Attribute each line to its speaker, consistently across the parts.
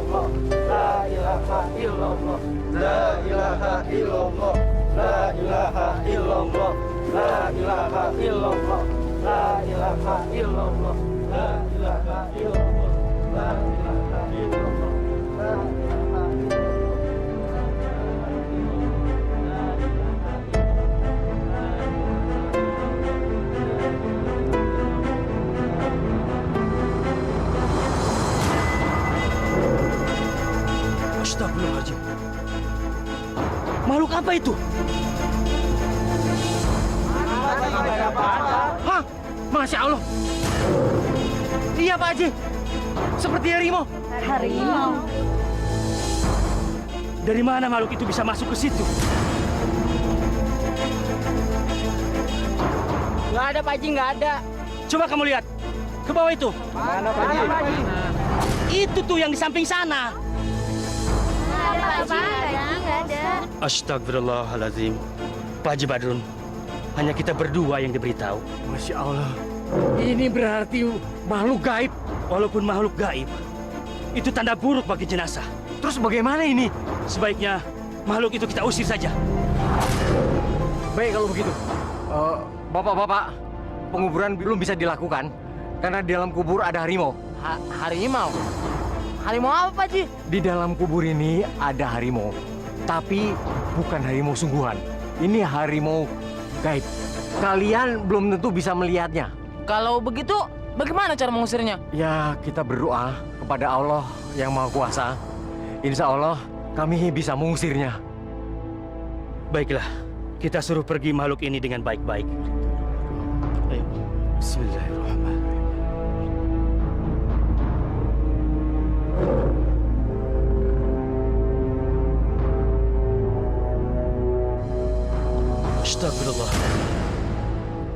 Speaker 1: illallah, la ilaha illallah, la ilaha illallah, la ilaha illallah, la ilaha illallah, la ilaha illallah, la ilaha illallah, la ilaha illallah, la ilaha
Speaker 2: Astagfirullahaladzim. Makhluk apa itu? Hah? Masya Allah. Iya Pak Haji. Seperti harimau.
Speaker 3: Harimau.
Speaker 2: Dari mana makhluk itu bisa masuk ke situ?
Speaker 1: Nggak ada Pak Haji, nggak ada.
Speaker 2: Coba kamu lihat. Ke bawah itu.
Speaker 1: Mana Pak Haji?
Speaker 2: Itu tuh yang di samping sana.
Speaker 3: Nggak ada.
Speaker 2: Astagfirullahaladzim. Pak Haji Badrun, hanya kita berdua yang diberitahu. Masya Allah. Ini berarti makhluk gaib. Walaupun makhluk gaib, itu tanda buruk bagi jenazah. Terus bagaimana ini? Sebaiknya makhluk itu kita usir saja.
Speaker 4: Baik kalau begitu. Bapak-bapak, penguburan belum bisa dilakukan karena di dalam kubur ada harimau.
Speaker 1: Harimau? Harimau apa Pak Haji?
Speaker 4: Di dalam kubur ini ada harimau, tapi bukan harimau sungguhan. Ini harimau gaib. Kalian belum tentu bisa melihatnya.
Speaker 1: Kalau begitu, bagaimana cara mengusirnya?
Speaker 4: Ya, kita berdoa kepada Allah yang Maha Kuasa. Insya Allah kami bisa mengusirnya.
Speaker 2: Baiklah, kita suruh pergi makhluk ini dengan baik-baik. Ayo. Bismillahirrahmanirrahim. Astagfirullah.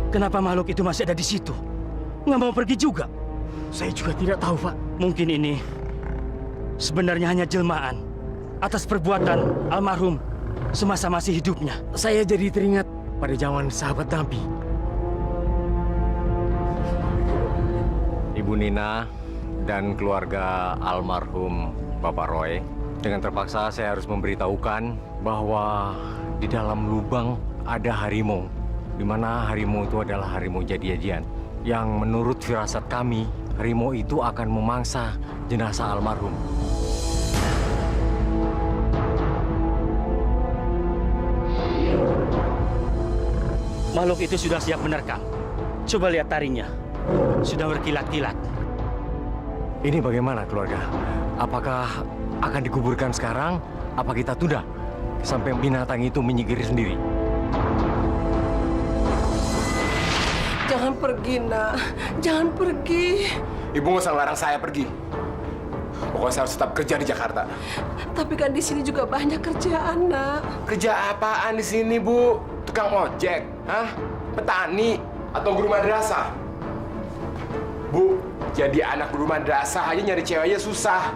Speaker 2: Kenapa makhluk itu masih ada di situ? Nggak mau pergi juga?
Speaker 4: Saya juga tidak tahu, Pak.
Speaker 2: Mungkin ini sebenarnya hanya jelmaan atas perbuatan almarhum semasa masih hidupnya.
Speaker 4: Saya jadi teringat pada zaman sahabat Nabi. Ibu Nina dan keluarga almarhum Bapak Roy, dengan terpaksa saya harus memberitahukan bahwa di dalam lubang ada harimau, di mana harimau itu adalah harimau jadi-jadian. Yang menurut firasat kami, harimau itu akan memangsa jenazah almarhum.
Speaker 2: Makhluk itu sudah siap menerkam. Coba lihat taringnya. Sudah berkilat-kilat.
Speaker 4: Ini bagaimana keluarga? Apakah akan dikuburkan sekarang? Apa kita tunda sampai binatang itu menyingkir sendiri?
Speaker 5: Jangan pergi, nak. Jangan pergi.
Speaker 6: Ibu nggak usah ngelarang saya pergi. Pokoknya saya harus tetap kerja di Jakarta.
Speaker 5: Tapi kan di sini juga banyak kerjaan, nak.
Speaker 6: Kerja apaan di sini, Bu? Tukang ojek? Hah? Petani? Atau guru madrasah? Bu, jadi anak guru madrasah aja nyari ceweknya susah.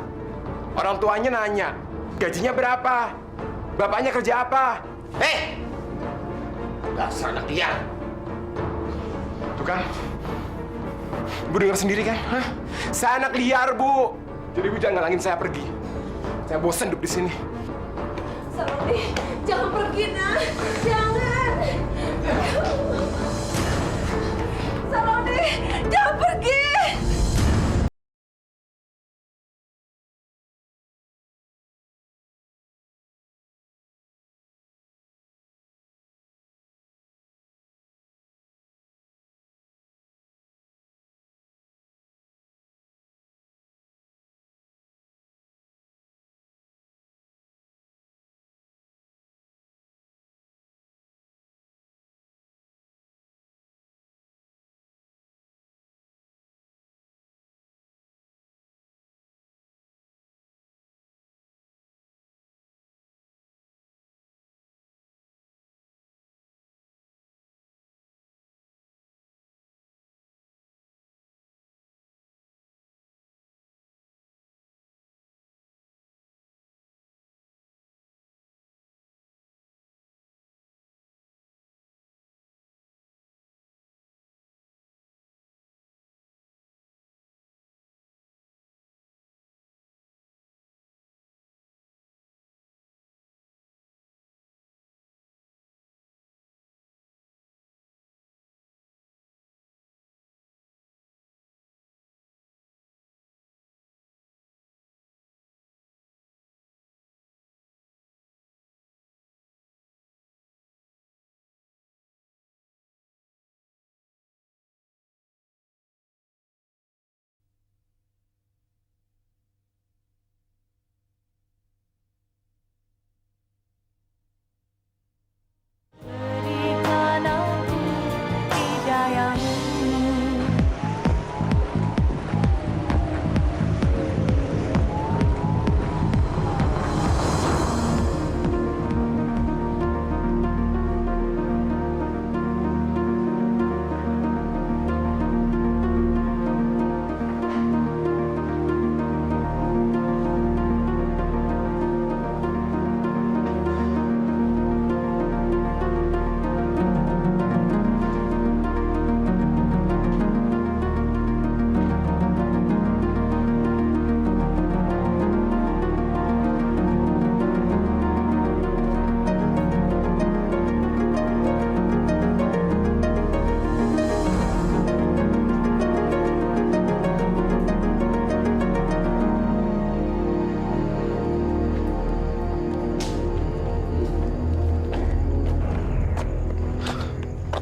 Speaker 6: Orang tuanya nanya, gajinya berapa? Bapaknya kerja apa? Dasar anak liar. Tuh kan, Bu dengar sendiri kan? Hah? Saya anak liar, Bu. Jadi Bu jangan ngalangin saya pergi. Saya bosan hidup di sini.
Speaker 5: Saloni, jangan pergi, nak. Jangan. Saloni, jangan pergi.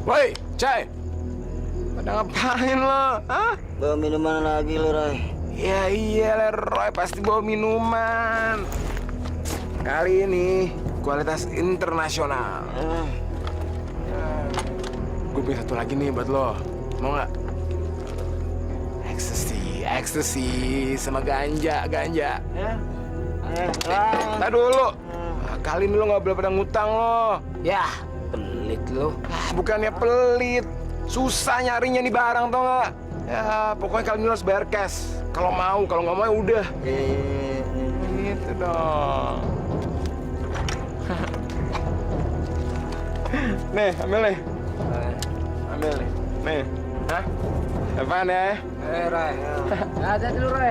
Speaker 6: Woi, Cai. Pada ngapain lo? Hah?
Speaker 7: Bawa minuman lagi lo, Roy.
Speaker 6: Ya iya, Roy pasti bawa minuman. Kali ini kualitas internasional. Gue punya satu lagi nih buat lo. Mau nggak? Ekstasi sama ganja. Ya? Ntar dulu. Kali ini lo nggak boleh pada ngutang lo.
Speaker 1: Yah, pelit lo.
Speaker 6: Bukannya pelit. Susah nyarinya nih barang, tau nggak? Ya, pokoknya kali ini lo harus bayar cash. Kalau mau, kalau nggak mau ya udah. Gitu dong. Nih, ambil nih. Ambil nih. Nih. Hah? Apaan ya?
Speaker 1: Ray. Ada dulu, Ray.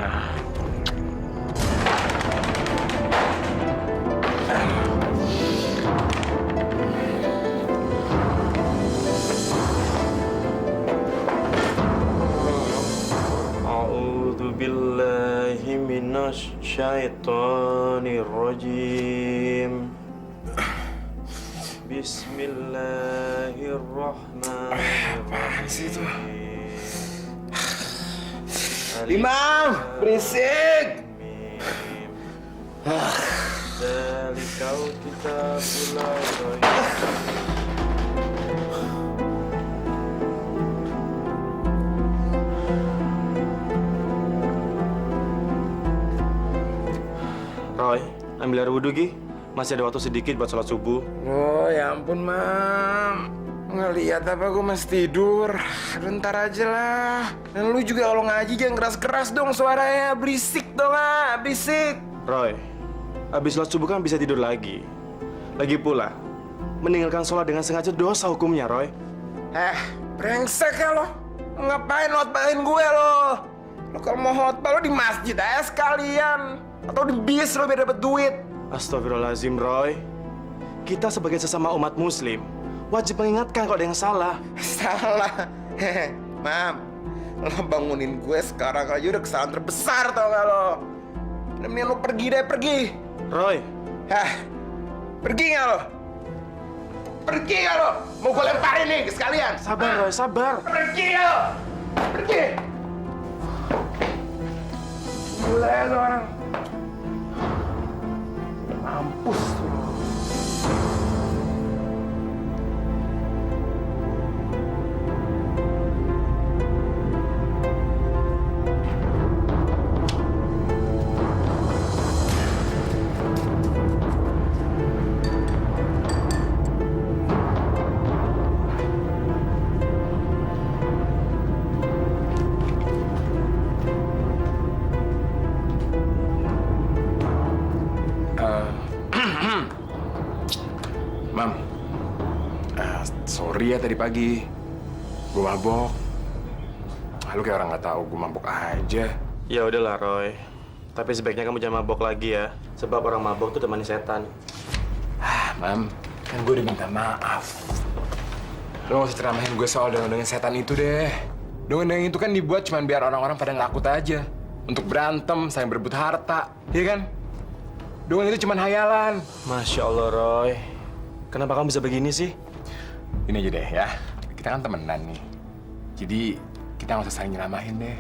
Speaker 8: A'udzu billahi minasy syaithanir rajim. Bismillahirrahmanirrahim.
Speaker 6: Apaan sih itu? Imam, berisik!
Speaker 8: Zalikal kitabul la raib. Roy, ambil air wudhu, Gi. Masih ada waktu sedikit buat sholat subuh.
Speaker 6: Oh, ya ampun, Mam. Ngeliat apa gue masih tidur. Bentar aja lah. Dan lu juga kalau ngaji jangan keras-keras dong suaranya. Berisik dong, berisik.
Speaker 8: Roy, habis sholat subuh kan bisa tidur lagi. Lagi pula, meninggalkan sholat dengan sengaja dosa hukumnya, Roy.
Speaker 6: Brengsek ya lo. Ngapain hotbain gue lo? Lo kalau mau hotbar lo di masjid aja sekalian. Atau di bis lo biar dapet duit.
Speaker 8: Astagfirullahaladzim, Roy. Kita sebagai sesama umat muslim wajib mengingatkan kalau ada yang salah.
Speaker 6: Salah. Mam, lo bangunin gue sekarang aja udah kesalahan terbesar tau gak lo? Mendingan lo pergi deh, pergi.
Speaker 8: Roy,
Speaker 6: Pergi gak lo? Pergi gak lo? Mau gue lemparin nih sekalian.
Speaker 8: sabar, Roy, sabar.
Speaker 6: Pergi gak lo? Pergi. Gila ya lo orang. Mampus lo. Mam, sorry ya tadi pagi, gue mabok. Lu kayak orang nggak tahu gue mabok aja.
Speaker 8: Ya udahlah, Roy. Tapi sebaiknya kamu jangan mabok lagi ya. Sebab orang mabok tuh temani setan.
Speaker 6: Mam, kan gue udah minta maaf. Lo nggak usah ceramahin gue soal dengan setan itu deh. Dengan itu kan dibuat cuma biar orang-orang pada ngakut aja. Untuk berantem, saling berebut harta, iya kan? Dengan itu cuma hayalan.
Speaker 8: Masya Allah, Roy. Kenapa kamu bisa begini sih?
Speaker 6: Ini aja deh ya, kita kan temenan nih. Jadi kita nggak usah saling nyelamahin deh.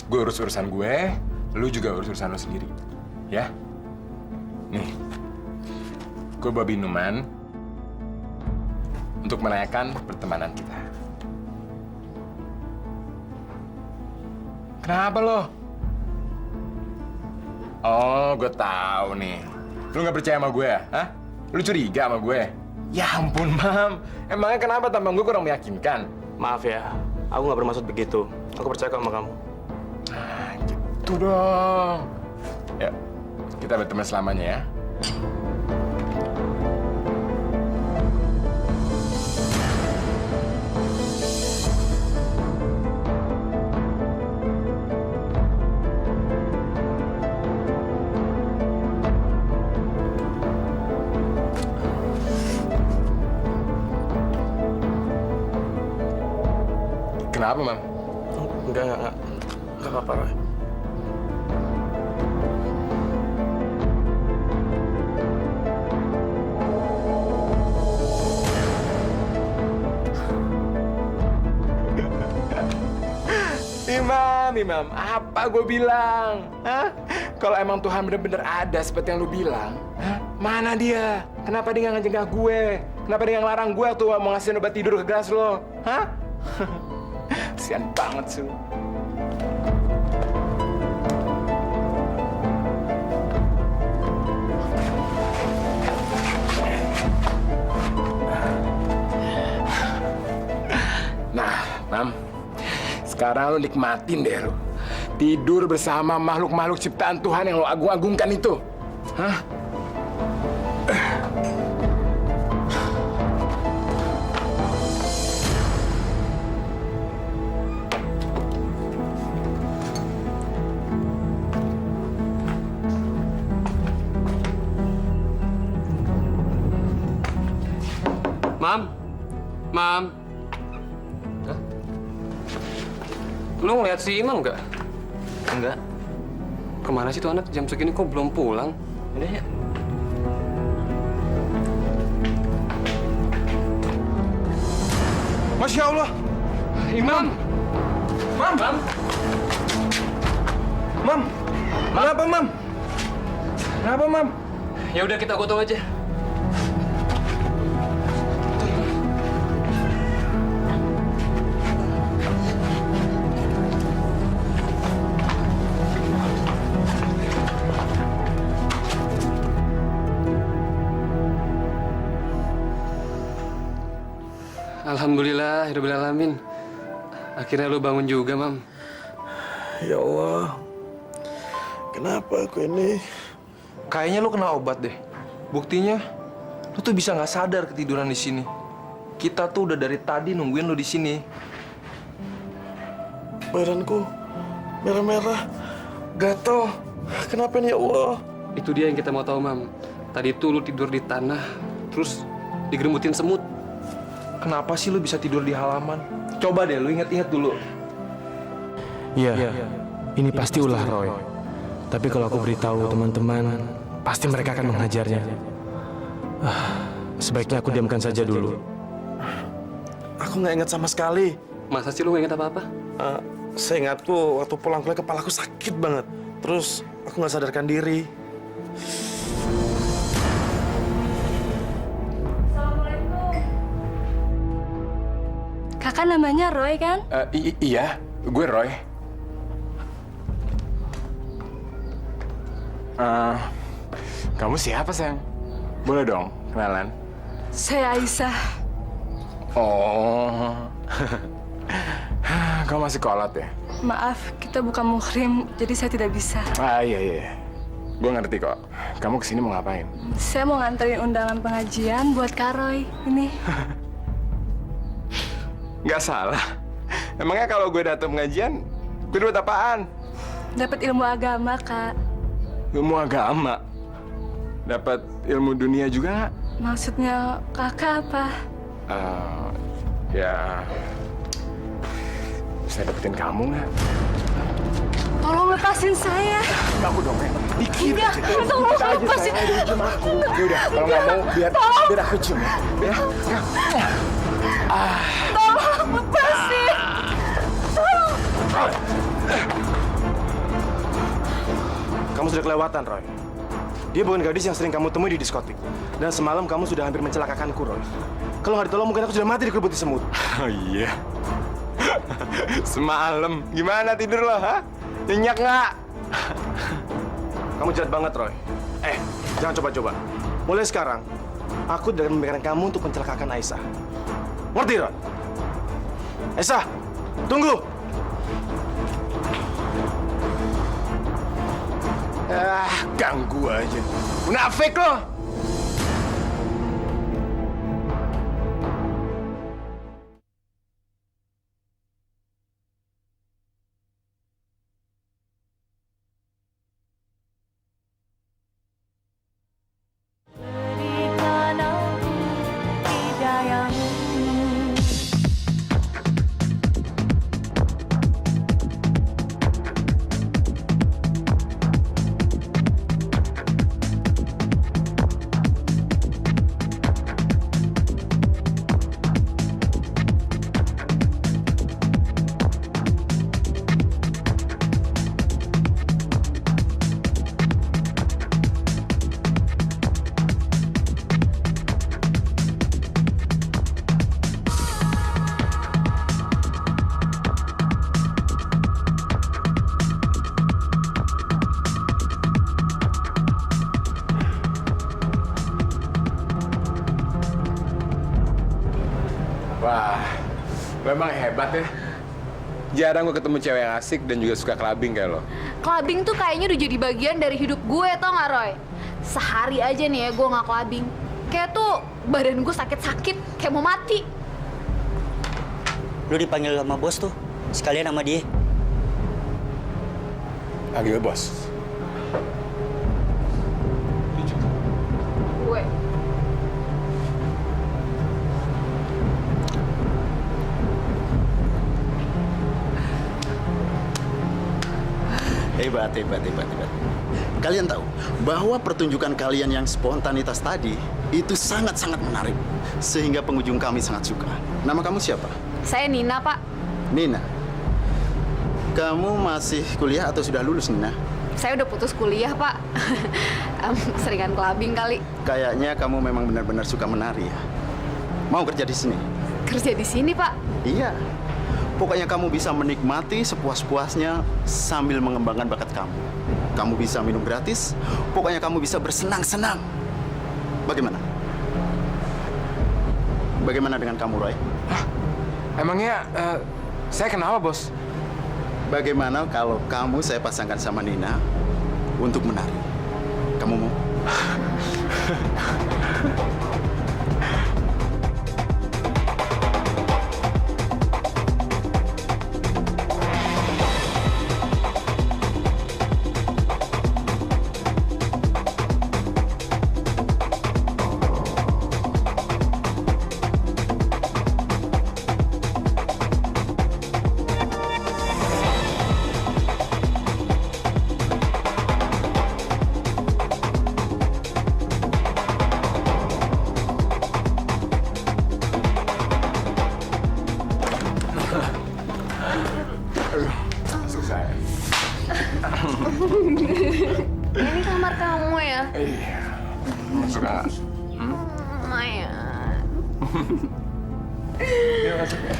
Speaker 6: Gue urus urusan gue, lu juga urus urusan lu sendiri. Ya? Nih, gue bawa minuman untuk merayakan pertemanan kita. Kenapa lo? Oh, gue tahu nih. Lu nggak percaya sama gue ya? Hah? Lu curiga sama gue? Ya ampun, Mam. Emangnya kenapa tampang gue kurang meyakinkan?
Speaker 8: Maaf ya, aku nggak bermaksud begitu. Aku percaya sama kamu.
Speaker 6: Nah, gitu dong. Ya, kita berteman selamanya ya. Kenapa, Mam?
Speaker 8: Enggak apa-apa, Roy.
Speaker 6: Imam. Apa gue bilang? Hah? Kalau emang Tuhan bener-bener ada seperti yang lu bilang, hah? Mana dia? Kenapa dia nggak ngejengah gue? Kenapa dia nggak ngelarang gue tuh mau ngasih obat tidur ke gelas lo? Hah? Kasian banget sih. Nah, Mam, sekarang lo nikmatin deh lo. Tidur bersama makhluk-makhluk ciptaan Tuhan yang lo agung-agungkan itu. Hah?
Speaker 9: Mam. Hah? Lu ngeliat si Imam nggak?
Speaker 7: Enggak.
Speaker 9: Kemana sih tuh anak jam segini kok belum pulang?
Speaker 7: Udah ya.
Speaker 8: Masya Allah.
Speaker 9: Imam!
Speaker 8: Mam. Mam. Kenapa, Mam? Kenapa, Mam?
Speaker 9: Ya udah kita gotong aja. Alhamdulillah, alamin. Akhirnya lu bangun juga, Mam.
Speaker 8: Ya Allah. Kenapa aku ini?
Speaker 10: Kayaknya lu kena obat deh. Buktinya, lu tuh bisa nggak sadar ketiduran di sini. Kita tuh udah dari tadi nungguin lu di sini.
Speaker 8: Badanku merah-merah, gatal. Kenapa nih ya Allah?
Speaker 9: Itu dia yang kita mau tahu, Mam. Tadi tuh lu tidur di tanah, terus digeremutin semut.
Speaker 10: Kenapa sih lu bisa tidur di halaman? Coba deh, lu inget-inget dulu.
Speaker 11: Iya, ini pasti ulah Roy. Tapi kalau aku beritahu teman-teman, pasti mereka akan menghajarnya. Sebaiknya aku diamkan saja dulu.
Speaker 8: Aku nggak ingat sama sekali.
Speaker 9: Masa sih lu nggak ingat apa-apa?
Speaker 8: Seingatku waktu pulang kuliah kepalaku sakit banget. Terus aku nggak sadarkan diri.
Speaker 3: Kakak namanya Roy kan?
Speaker 6: Iya, gue Roy. Kamu siapa, sayang? Boleh dong kenalan?
Speaker 5: Saya Aisyah.
Speaker 6: Oh, kamu masih kolot ya?
Speaker 5: Maaf, kita bukan muhrim, jadi saya tidak bisa.
Speaker 6: Iya. Gue ngerti kok. Kamu kesini mau ngapain?
Speaker 5: Saya mau nganterin undangan pengajian buat Kak Roy. Ini.
Speaker 6: Nggak salah. Emangnya kalau gue datang pengajian, gue dapat apaan?
Speaker 5: Dapat ilmu agama, Kak.
Speaker 6: Ilmu agama? Dapat ilmu dunia juga nggak?
Speaker 5: Maksudnya kakak apa?
Speaker 6: Ya... Saya dapetin kamu nggak?
Speaker 5: Tolong lepasin saya.
Speaker 6: Aku dong, ya. Dikit
Speaker 5: Enggak,
Speaker 6: aja.
Speaker 5: tolong
Speaker 6: Dikit aja,
Speaker 5: lepasin.
Speaker 6: sayang. Ayo, cium aku. Ya udah, kalau nggak mau, biar aku cium. Ya.
Speaker 5: Tolong lepasin.
Speaker 8: Kamu sudah kelewatan, Roy. Dia bukan gadis yang sering kamu temui di diskotik. Dan semalam kamu sudah hampir mencelakakanku, Roy. Kalau nggak ditolong, mungkin aku sudah mati dikerubuti semut.
Speaker 6: Oh iya. Semalam, gimana tidur lo, ha? Nyenyak nggak?
Speaker 8: Kamu jahat banget, Roy. Jangan coba-coba. Mulai sekarang, aku tidak akan membiarkan kamu untuk mencelakakan Aisyah. Ngerti, Roy? Aisyah, tunggu!
Speaker 6: Ganggu aja. Munafik lo! Wah, lo emang hebat ya. Jarang gue ketemu cewek yang asik dan juga suka clubbing kayak lo.
Speaker 5: Clubbing tuh kayaknya udah jadi bagian dari hidup gue, tau nggak Roy? Sehari aja nih ya gue nggak clubbing. Kayak tuh badan gue sakit-sakit, kayak mau mati.
Speaker 12: Lu dipanggil sama bos tuh, sekalian sama dia.
Speaker 6: Panggil bos.
Speaker 5: Gue.
Speaker 13: Hebat. Kalian tahu bahwa pertunjukan kalian yang spontanitas tadi itu sangat-sangat menarik. Sehingga pengunjung kami sangat suka. Nama kamu siapa?
Speaker 5: Saya Nina, Pak.
Speaker 13: Nina. Kamu masih kuliah atau sudah lulus, Nina?
Speaker 5: Saya udah putus kuliah, Pak. Seringan clubbing kali.
Speaker 13: Kayaknya kamu memang benar-benar suka menari ya. Mau kerja di sini?
Speaker 5: Kerja di sini, Pak.
Speaker 13: Iya. Pokoknya kamu bisa menikmati sepuas-puasnya sambil mengembangkan bakat kamu. Kamu bisa minum gratis, pokoknya kamu bisa bersenang-senang. Bagaimana? Bagaimana dengan kamu, Roy?
Speaker 6: Hah? Emangnya saya kenapa, bos?
Speaker 13: Bagaimana kalau kamu saya pasangkan sama Nina untuk menari? Kamu mau?
Speaker 5: Ini kamar kamu ya?
Speaker 6: Iya. Masuk nggak?
Speaker 5: Lumayan.
Speaker 6: Yuk masuk ya.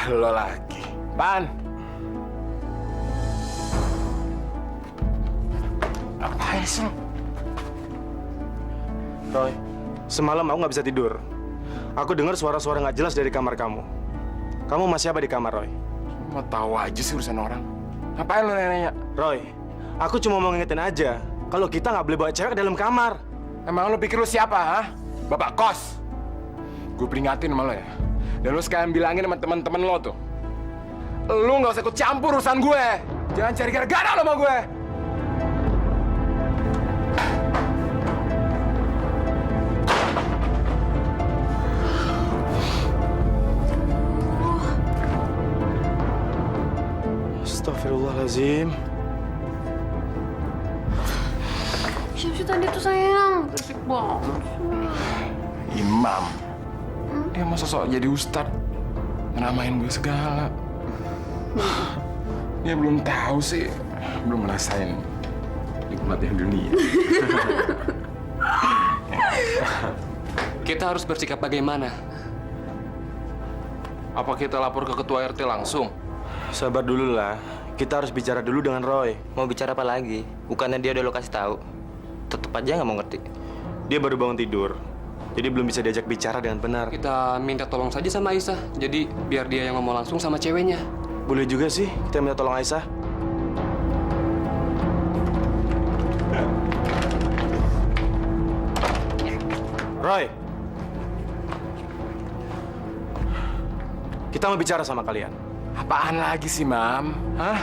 Speaker 6: Lo lagi. Pan. Apaan sih?
Speaker 8: Roy, semalam aku nggak bisa tidur. Aku dengar suara-suara nggak jelas dari kamar kamu. Kamu masih apa di kamar, Roy?
Speaker 6: Mau tahu aja sih urusan orang. Ngapain lo nanya?
Speaker 8: Roy, aku cuma mau ngingetin aja kalau kita nggak boleh bawa cewek ke dalam kamar.
Speaker 6: Emang lo pikir lo siapa, ha? Bapak kos. Gue peringatin sama lo ya. Dan lo sekalian bilangin sama teman-teman lo tuh. Lo nggak usah ikut campur urusan gue. Jangan cari gara-gara lo sama gue.
Speaker 8: Astagfirullahaladzim.
Speaker 5: Siapa sih tadi tuh sayang? Berisik banget.
Speaker 6: Imam. Dia masa sok jadi ustad. Ngeramain gue segala. Dia belum tahu sih. Belum ngerasain nikmatnya dunia.
Speaker 9: Kita harus bersikap bagaimana?
Speaker 10: Apa kita lapor ke ketua RT langsung?
Speaker 8: Sabar dulu lah. Kita harus bicara dulu dengan Roy.
Speaker 7: Mau bicara apa lagi? Bukannya dia udah lo kasih tahu. Tetep aja nggak mau ngerti.
Speaker 8: Dia baru bangun tidur. Jadi belum bisa diajak bicara dengan benar.
Speaker 9: Kita minta tolong saja sama Aisyah. Jadi biar dia yang ngomong langsung sama ceweknya.
Speaker 8: Boleh juga sih, kita minta tolong Aisyah. Roy, kita mau bicara sama kalian.
Speaker 6: Apaan lagi sih, Mam? Hah?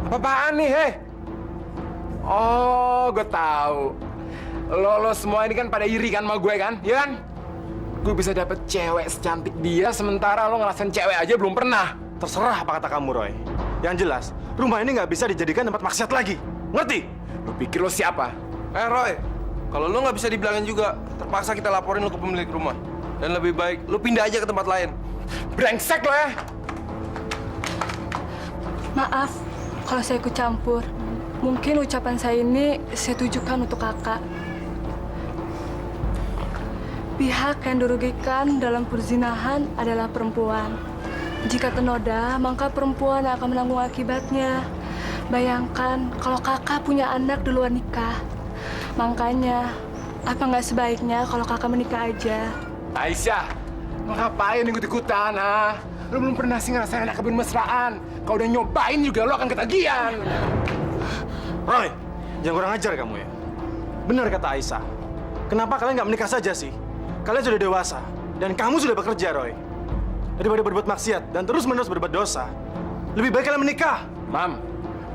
Speaker 6: Apa-apaan nih, hei? Oh, gue tahu. Lo semua ini kan pada iri kan sama gue kan? Iya kan? Gue bisa dapet cewek secantik dia, sementara lo ngerasain cewek aja belum pernah.
Speaker 8: Terserah apa kata kamu, Roy. Yang jelas, rumah ini nggak bisa dijadikan tempat maksiat lagi. Ngerti?
Speaker 6: Lo pikir lo siapa?
Speaker 10: Roy, Kalau lo nggak bisa dibilangin juga, terpaksa kita laporin lo ke pemilik rumah. Dan lebih baik lo pindah aja ke tempat lain.
Speaker 6: Brengsek lo ya!
Speaker 3: Maaf kalau saya ikut campur. Mungkin ucapan saya ini saya tujukan untuk kakak. Pihak yang dirugikan dalam perzinahan adalah perempuan. Jika ternoda, maka perempuan akan menanggung akibatnya. Bayangkan kalau kakak punya anak duluan nikah. Makanya, apa nggak sebaiknya kalau kakak menikah aja?
Speaker 6: Aisyah, lo ngapain ikut-ikutan, ha? Lo belum pernah sih ngerasain anak kebun-mesraan. Kalau udah nyobain juga lo akan ketagihan.
Speaker 8: Roy, jangan kurang ajar kamu ya. Benar kata Aisyah. Kenapa kalian nggak menikah saja sih? Kalian sudah dewasa dan kamu sudah bekerja, Roy. Daripada berbuat maksiat dan terus-menerus berbuat dosa, lebih baik kalian menikah.
Speaker 6: Mam,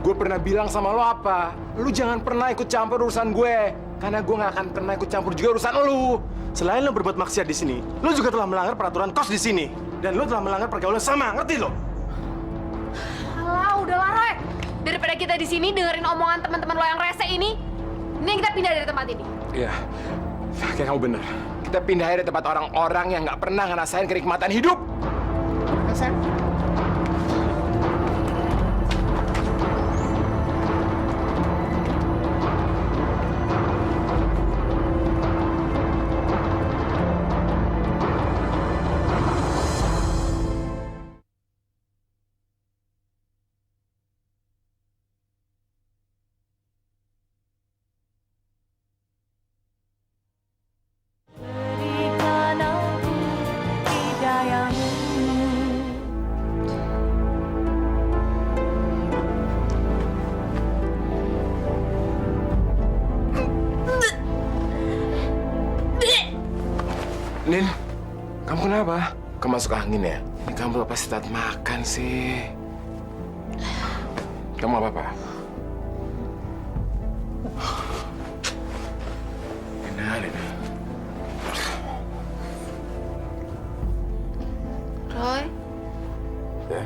Speaker 6: gue pernah bilang sama lo apa? Lu jangan pernah ikut campur urusan gue. Karena gue nggak akan pernah ikut campur juga urusan lu.
Speaker 8: Selain lo berbuat maksiat di sini, lo juga telah melanggar peraturan kos di sini. Dan lo telah melanggar pergaulan sama, ngerti lo?
Speaker 5: Alah, udahlah Roy. Daripada kita di sini dengerin omongan teman-teman lo yang rese ini, mending kita pindah dari tempat ini.
Speaker 6: Iya, kayak kamu bener. Kita pindah dari tempat orang-orang yang nggak pernah ngerasain kenikmatan hidup. Ngerasain? Nin, kamu kenapa? Kamu masuk angin ya? Ini kamu apa sih telat makan sih? Kamu apa-apa? Lina.
Speaker 5: Roy,
Speaker 6: Ya?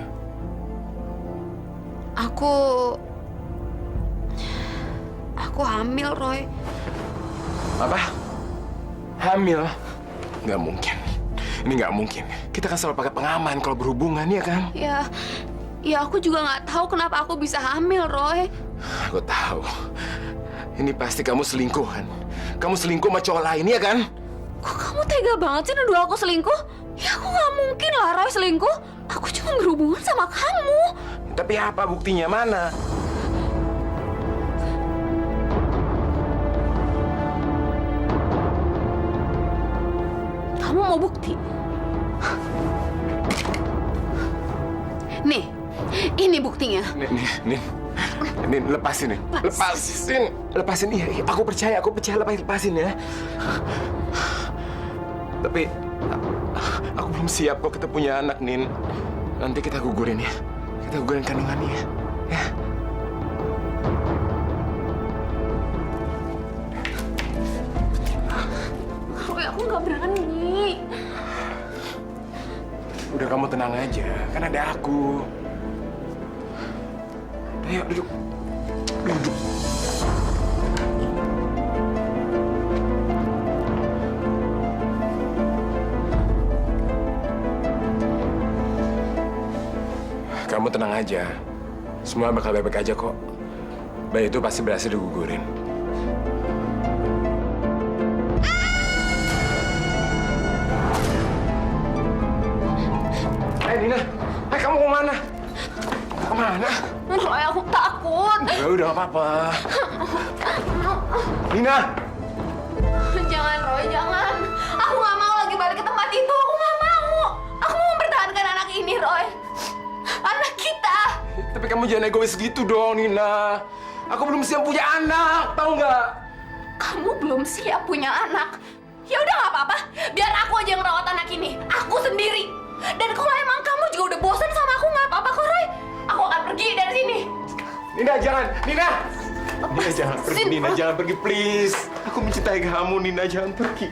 Speaker 5: aku hamil, Roy.
Speaker 6: Apa? Hamil? Nggak mungkin. Ini nggak mungkin. Kita kan selalu pakai pengaman kalau berhubungan, ya kan?
Speaker 5: Ya aku juga nggak tahu kenapa aku bisa hamil, Roy.
Speaker 6: Aku tahu. Ini pasti kamu selingkuh, kan? Kamu selingkuh sama cowok lain, ya kan?
Speaker 5: Kok kamu tega banget sih nuduh aku selingkuh? Ya aku nggak mungkin lah, Roy, selingkuh. Aku cuma berhubungan sama kamu.
Speaker 6: Tapi apa buktinya? Mana?
Speaker 5: Kamu mau bukti? Nih, ini buktinya.
Speaker 6: Nih, lepasin nih. Lepasin. Iya, aku percaya, lepasin ya. Tapi aku belum siap kok kita punya anak, Nin. Nanti kita gugurin ya. Kita gugurin kandungannya ya.
Speaker 5: Roy, aku nggak berani.
Speaker 6: Udah, kamu tenang aja, kan ada aku. Ayo duduk. Kamu tenang aja. Semua bakal baik-baik aja kok. Bayi itu pasti berhasil digugurin. Nina, kamu kemana? Kemana?
Speaker 5: Roy, aku takut.
Speaker 6: Ya udah, nggak apa-apa. Nina!
Speaker 5: Jangan, Roy, jangan. Aku nggak mau lagi balik ke tempat itu. Aku nggak mau. Aku mau mempertahankan anak ini, Roy. Anak kita.
Speaker 6: Tapi kamu jangan egois gitu dong, Nina. Aku belum siap punya anak, tahu nggak?
Speaker 5: Kamu belum siap punya anak. Ya udah nggak apa-apa. Biar aku aja yang merawat anak ini. Aku sendiri. Dan kalau emang kamu juga udah bosan sama aku, nggak apa-apa kok, Roy. Aku akan pergi dari sini.
Speaker 6: Nina, jangan. Nina! Nina, jangan pergi. Nina, jangan pergi, please. Aku mencintai kamu, Nina. Jangan pergi.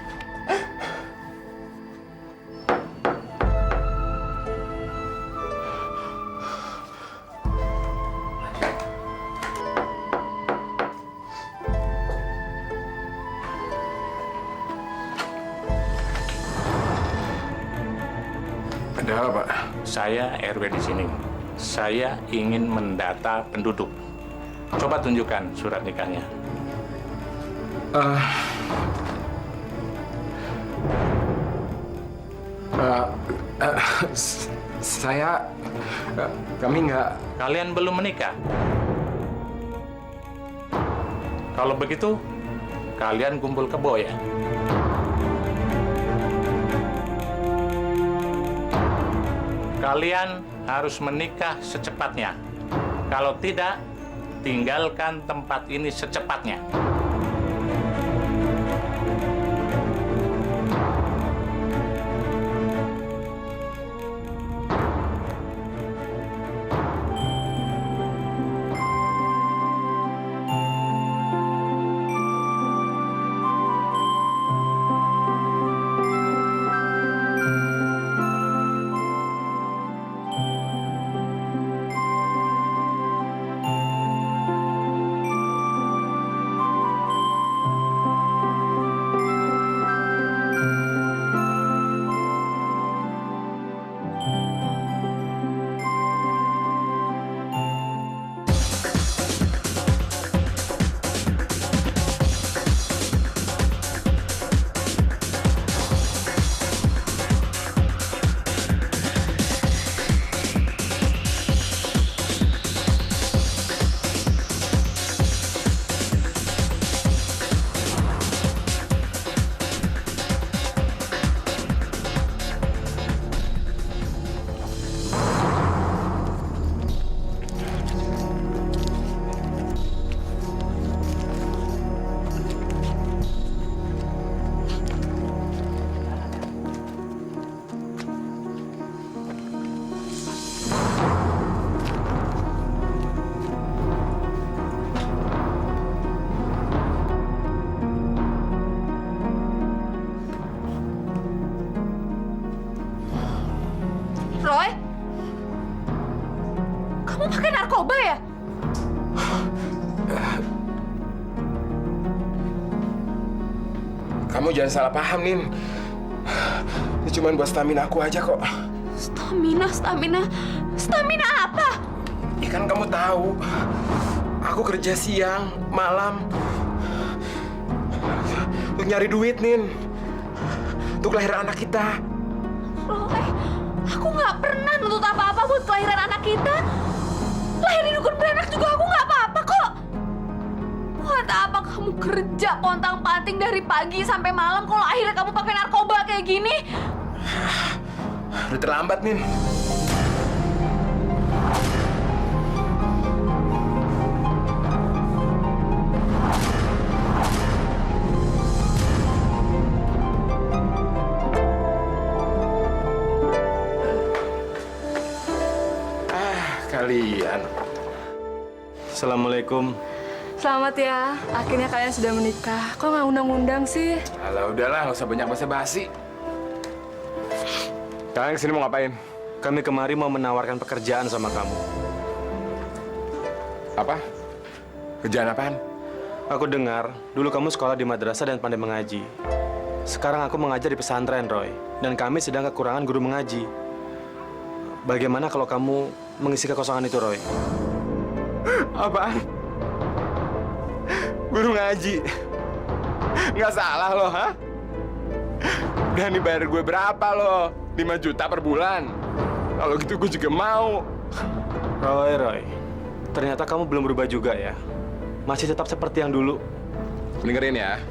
Speaker 14: Saya RW di sini. Saya ingin mendata penduduk. Coba tunjukkan surat nikahnya.
Speaker 6: Kami nggak.
Speaker 14: Kalian belum menikah? Kalau begitu, kalian kumpul kebo ya. Kalian harus menikah secepatnya. Kalau tidak, tinggalkan tempat ini secepatnya.
Speaker 5: Roy? Kamu pakai narkoba ya?
Speaker 6: Kamu jangan salah paham, Nin. Ini cuma buat stamina aku aja kok.
Speaker 5: Stamina apa?
Speaker 6: Ya kan kamu tahu, aku kerja siang, malam. Untuk nyari duit, Nin. Untuk kelahiran anak kita.
Speaker 5: Roy, aku nggak pernah nuntut apa-apa buat kelahiran anak kita. Lahir di dukun beranak juga aku nggak apa-apa kok. Buat apa kamu kerja pontang-panting dari pagi sampai malam kalau akhirnya kamu pakai narkoba kayak gini?
Speaker 6: Udah terlambat, Nin. Kalian.
Speaker 11: Assalamualaikum.
Speaker 3: Selamat ya, akhirnya kalian sudah menikah. Kok nggak undang-undang sih?
Speaker 6: Alah, udahlah, nggak usah banyak basa-basi. Kalian kesini mau ngapain?
Speaker 11: Kami kemari mau menawarkan pekerjaan sama kamu.
Speaker 6: Apa? Kerjaan apaan?
Speaker 11: Aku dengar, dulu kamu sekolah di madrasah dan pandai mengaji. Sekarang aku mengajar di pesantren, Roy. Dan kami sedang kekurangan guru mengaji. Bagaimana kalau kamu mengisi kekosongan itu, Roy?
Speaker 6: Apaan? Guru ngaji? Nggak salah loh, ha? Dan dibayar gue berapa loh? 5 juta per bulan. Kalau gitu gue juga mau.
Speaker 11: Roy, ternyata kamu belum berubah juga ya? Masih tetap seperti yang dulu?
Speaker 6: Dengerin ya,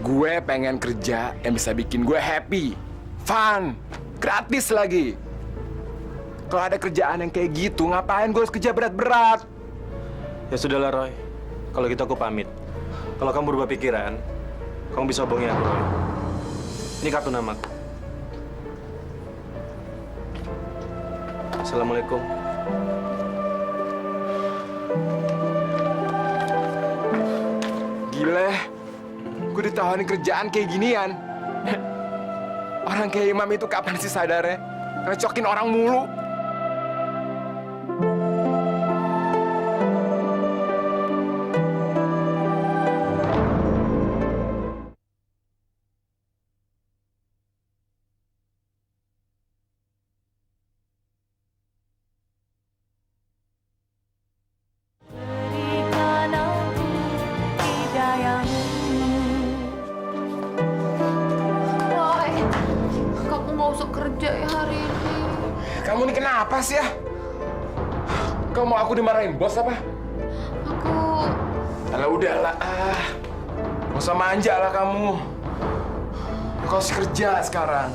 Speaker 6: gue pengen kerja yang bisa bikin gue happy, fun, gratis lagi. Kalau ada kerjaan yang kayak gitu, ngapain gue harus kerja berat-berat?
Speaker 11: Ya sudahlah, Roy. Kalau gitu aku pamit. Kalau kamu berubah pikiran, kamu bisa hubungi aku, Roy. Ini kartu namaku. Assalamualaikum.
Speaker 6: Gila, gue ditawarin kerjaan kayak ginian. Orang kayak Imam itu kapan sih sadarnya? Ngecokin orang mulu. apa sih ya? Kamu mau aku dimarahin bos apa? Alah udahlah, nggak usah manja lah kamu. Kau harus kerja sekarang.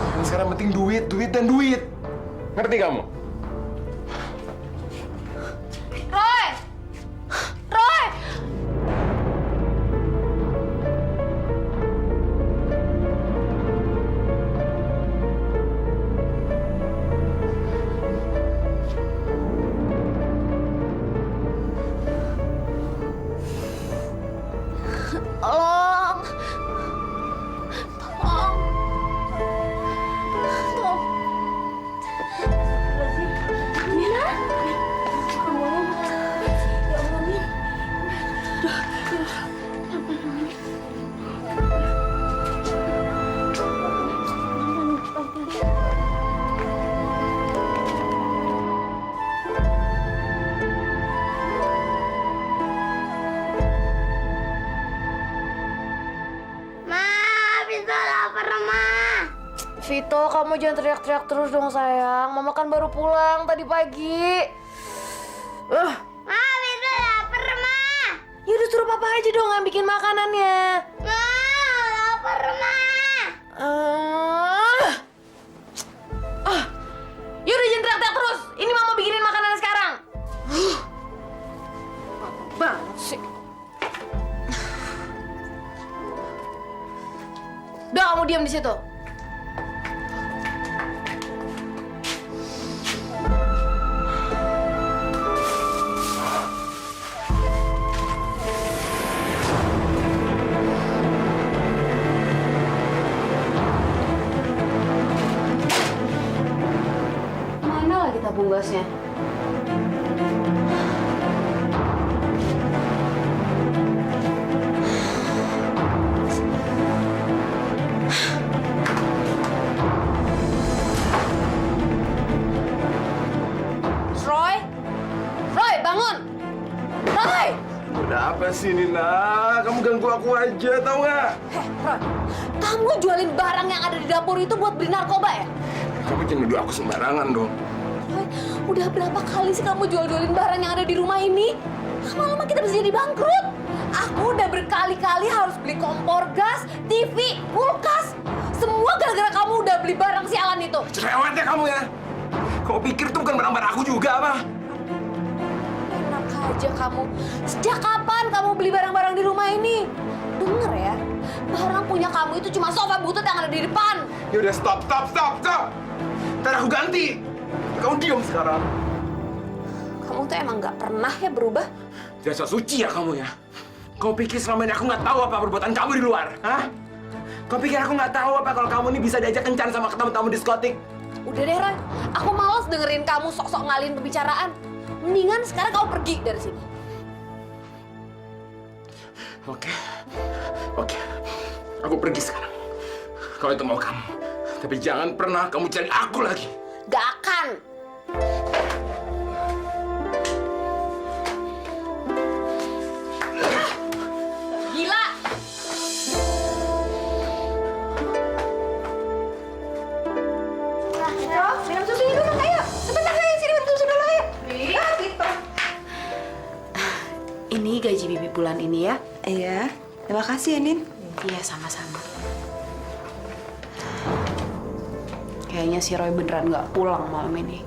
Speaker 6: Dan sekarang penting duit, duit, dan duit. Ngerti kamu?
Speaker 5: Roy! Roy! Tolong! Tolong! Tolong! Mira? Kamu ya Allah, Min.
Speaker 1: Vito, kamu jangan teriak-teriak terus dong sayang. Mama kan baru pulang tadi pagi.
Speaker 15: Ma, Vito lapar, Ma.
Speaker 1: Ya udah suruh papa aja dong yang bikin makanannya.
Speaker 15: Ma, lapar, Ma.
Speaker 1: Ya udah jangan teriak-teriak terus. Ini mama bikinin makanannya sekarang. Banget sih. Udah kamu diam di situ.
Speaker 5: Mana lagi tabung gasnya?
Speaker 1: Roy? Roy, bangun! Roy!
Speaker 6: Udah apa sih, Nina? Kamu ganggu aku aja, tau nggak?
Speaker 1: Roy, kamu jualin barang yang ada di dapur itu buat beli narkoba ya?
Speaker 6: Kamu jangan nuduh aku sembarangan dong.
Speaker 1: Roy, udah berapa kali sih kamu jual-jualin barang yang ada di rumah ini? Lama-lama kita bisa jadi bangkrut. Aku udah berkali-kali harus beli kompor gas, TV, kulkas. Semua gara-gara kamu udah beli barang sialan itu.
Speaker 6: Cerewet ya kamu ya? Kamu pikir itu bukan barang-barang aku juga apa?
Speaker 1: Enak aja kamu. Sejak kapan kamu beli barang-barang di rumah ini? Dengar ya, barang punya kamu itu cuma sofa butut yang ada di depan.
Speaker 6: Ya udah stop. Ntar aku ganti. Kamu diam sekarang.
Speaker 1: Kamu tuh emang nggak pernah ya berubah?
Speaker 6: Dasar suci ya kamu ya. Kau pikir selama ini aku nggak tahu apa perbuatan kamu di luar? Hah? Kau pikir aku nggak tahu apa kalau kamu ini bisa diajak kencan sama tamu-tamu diskotik?
Speaker 1: Udah deh, Roy. Aku malas dengerin kamu sok-sok ngalihin pembicaraan. Mendingan sekarang kamu pergi dari sini.
Speaker 6: Oke. Aku pergi sekarang. Kalau itu mau kamu. Tapi jangan pernah kamu cari aku lagi.
Speaker 1: Gak akan. Gila.
Speaker 5: Minum susu dulu, ayo. Sebentar lagi sini minum susu dulu, ayo. Gitu.
Speaker 1: Ini gaji Bibi bulan ini ya.
Speaker 3: Iya, terima kasih ya, Nin.
Speaker 1: Iya, sama-sama. Kayaknya si Roy beneran nggak pulang malam ini.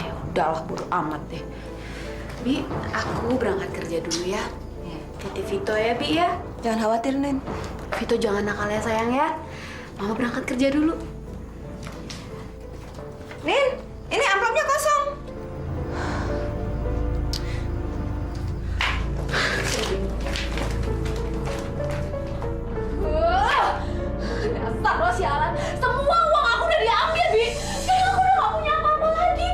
Speaker 1: Ya udahlah, bodo amat deh. Bi, aku berangkat kerja dulu ya. Titip Vito ya, Bi ya.
Speaker 3: Jangan khawatir, Nin.
Speaker 1: Vito jangan nakal ya sayang ya. Mama berangkat kerja dulu.
Speaker 3: Nin, ini amplopnya kosong.
Speaker 1: Dasar lo sialan. Semua uang aku udah diambil, Bi. Sekarang aku udah gak punya apa-apa lagi.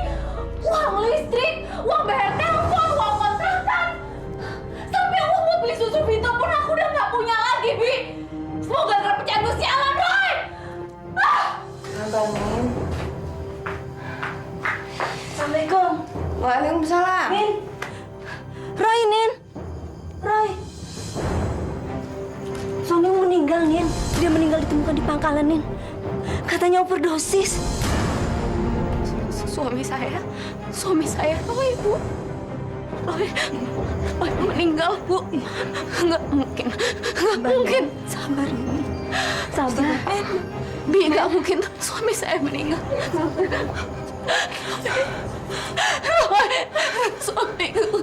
Speaker 1: Uang listrik, uang bayar telepon, uang kontrakan. Sampai uang buat beli susu Vito pun aku udah gak punya lagi, Bi. Semoga gara-gara pecandu sialan, Roy.
Speaker 3: Abang, Nin. Assalamualaikum. Waalaikumsalam. Nin.
Speaker 15: Roy, Nin. Roy. Suamimu meninggal, Nin. Dia meninggal ditemukan di pangkalan, Nin. Katanya overdosis.
Speaker 5: Suami saya Roy, Bu. Roy meninggal, Bu. Nggak mungkin. Sabar, ini. Sabar. Bi, nggak mungkin suami saya meninggal. Roy, suamiku.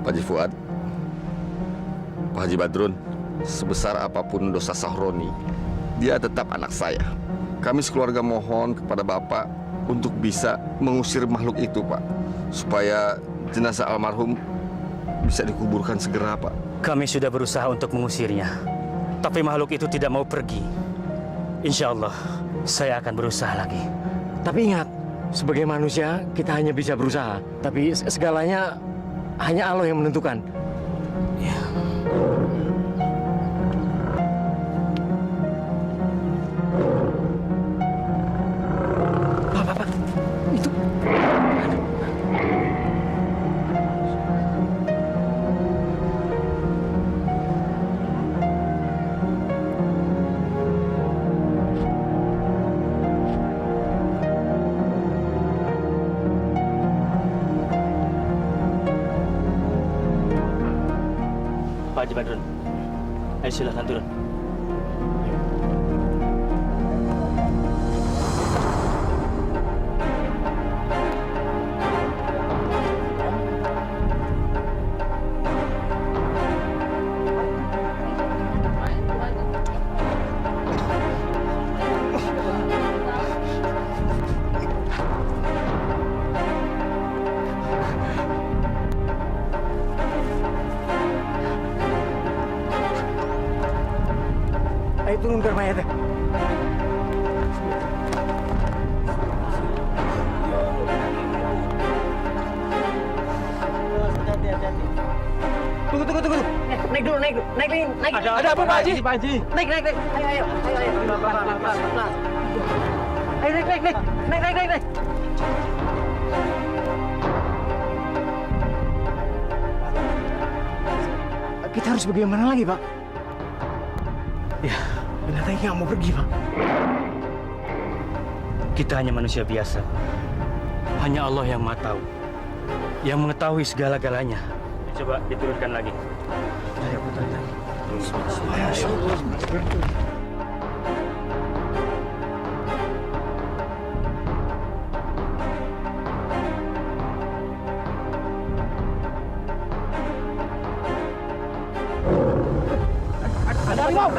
Speaker 16: Pak Haji Fuad, Pak Haji Badrun, sebesar apapun dosa Sahroni, dia tetap anak saya. Kami sekeluarga mohon kepada Bapak untuk bisa mengusir makhluk itu, Pak. Supaya jenazah almarhum bisa dikuburkan segera, Pak.
Speaker 2: Kami sudah berusaha untuk mengusirnya, tapi makhluk itu tidak mau pergi. Insya Allah, saya akan berusaha lagi.
Speaker 8: Tapi ingat, sebagai manusia kita hanya bisa berusaha, tapi segalanya hanya Allah yang menentukan.
Speaker 2: Ya.
Speaker 8: Pak, itu.
Speaker 2: Pak Haji Badrun, ayo silakan turun.
Speaker 8: Ayo turunkan mayatnya. Tunggu. Naik dulu. Ada apa, Pak Haji? Naik. Ayo. Pelan. Ayo, naik. Kita harus bagaimana lagi, Pak?
Speaker 2: Ya,
Speaker 8: Binatangnya nggak mau pergi, Pak.
Speaker 2: kita hanya manusia biasa. Hanya Allah yang Maha Tahu, yang mengetahui segala-galanya. Coba diturunkan lagi. Ayo, putar lagi.
Speaker 8: Ada harimau.